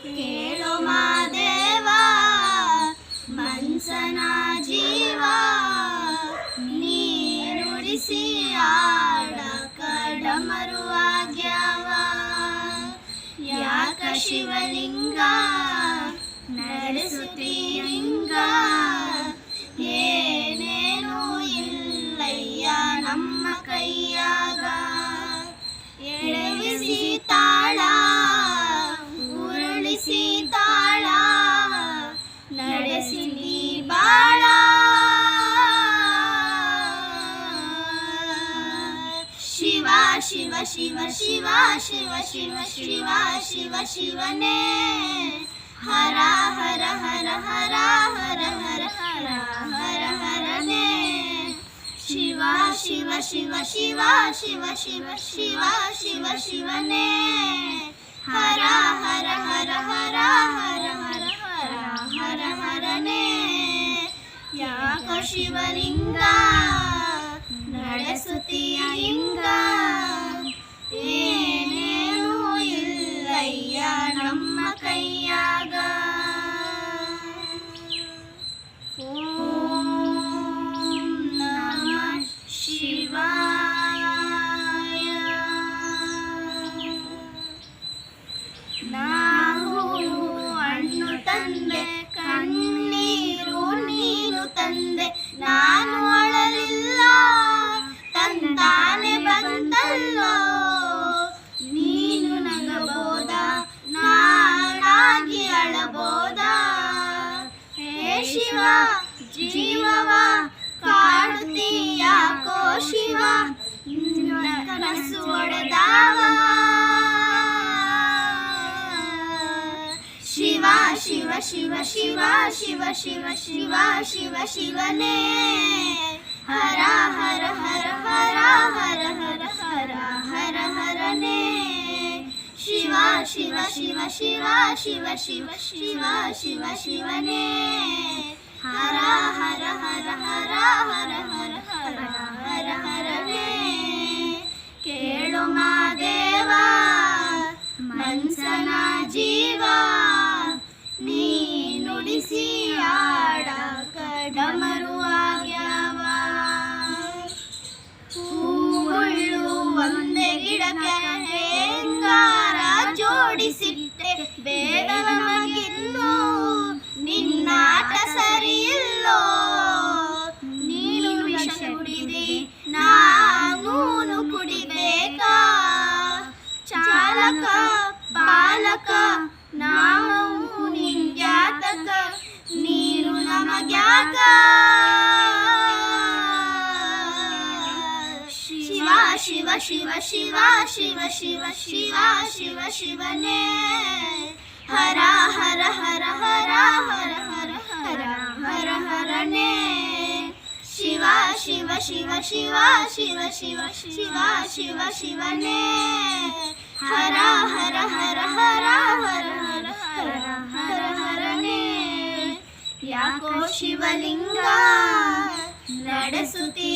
ಕೇಳೋ ಮಾದೇವ ಮನ್ಸನ ಜೀವ ನೀ ನುಡಿಸಿ ಆಡ ಕಡಮರು ಆಗ್ಯಾವ ಯಾಕ ಶಿವಲಿಂಗ ನಡೆಸುತ್ತೀರಿಂಗ ಏನೇನು ಇಲ್ಲಯ್ಯ ನಮ್ಮ ಕೈಯಾಗ ಎಡವಿಸಿ ತಾಳ ಉರುಳಿಸಿ ತಾಳ ನಡೆಸಿ ಬಾಳ ಶಿವ ಶಿವ ಶಿವ ಶಿವ ಶಿವ ಶಿವ ಶಿವ ಶಿವ ಶಿವನೇ ಹರ ಹರ ಹರ ಹರ ಹರ ಹರ ಹರ ಹರ ಹರನೇ ಶಿವ ಶಿವ ಶಿವ ಶಿವ ಶಿವ ಶಿವ ಶಿವ ಶಿವ ಶಿವನೇ ಹರ ಹರ ಹರ ಹರ ಹರ ಹರ ಹರ ಹರ ಹರನೇ ಯಾಕ ಶಿವಲಿಂಗ ನಡೆಸುತ್ತೀಯ ಹಿಂಗ ಏನೇನು ಇಲ್ಲಯ್ಯ ನಮ್ಮ ಕೈಯಾಗ ಓಂ ನಮಃ ಶಿವಾಯ ನಾವು ಹಣ್ಣು ತಂದೆ ಕಣ್ಣೀರು ನೀರು ತಂದೆ ನಾನು ಅಳಲಿಲ್ಲ ತಂತಾನೆ ಬಂತಲ್ಲೋ ನೀನು ನಗಬೋದ ನಾನಾಗಿ ಅಳಬೋದ ಹೇ ಶಿವ ಜೀವವ ಕಾಡುತ್ತೀಯಾಕೋ ಶಿವ ಕನಸು ಒಡೆದಾವ ಶಿವ ಶಿವ ಶಿವ ಶಿವ ಶಿವ ಶಿವ ಶಿವ ಶಿವ ಶಿವನೇ ಹರ ಹರ ಹರ ಹರ ಹರ ಹರ ಹರ ಹರ ಹರನೇ ಶಿವ ಶಿವ ಶಿವ ಶಿವ ಶಿವ ಶಿವ ಶಿವ ಶಿವ ಶಿವನೇ ಹರ ಹರ ಹರ ಹರ ಹರ ಹರ ಹರ ಹರ ಹರನೇ ಕೇಳು ಮಾದೇವ ಮನ್ಸನ ಜೀವ ನೀ ನುಡಿಸಿ ಆಡ ಕಡಮರು ಆಗ್ಯಾವ ಹೂವುಳ್ಳು ಒಂದೇ ಗಿಡಕ್ಕೆ ಹೆಂಗಾರ ಜೋಡಿಸಿಟ್ಟೆ ಬೇಗ ನಮಗಿನ್ನು ನಿನ್ನಾಟ ಸರಿಯಿಲ್ಲೋ ನೀನು ವಿಷ ಕುಡಿದೆ ನಾನೂನು ಕುಡಿಬೇಕಾ ಚಾಲಕ ಪಾಲಕ ನಾವು ನಿಂಗ್ಯಾತಕ ನೀನು ನಮಗ್ಯಾಕ ಶಿವ ಶಿವ ಶಿವ ಶಿವ ಶಿವ ಶಿವ ಶಿವ ಶಿವ ಶಿವನೇ ಹರ ಹರ ಹರ ಹರ ಹರ ಹರ ಹರ ಹರ ಹರನೇ ಶಿವ ಶಿವ ಶಿವ ಶಿವ ಶಿವ ಶಿವ ಶಿವ ಶಿವ ಶಿವನೇ ಹರ ಹರ ಹರ ಹರ ಹರ ಹರ ಹರ ಹರ ಹರನೇ ಯಾಕೋ ಶಿವಲಿಂಗ ನಡೆಸುತ್ತೀ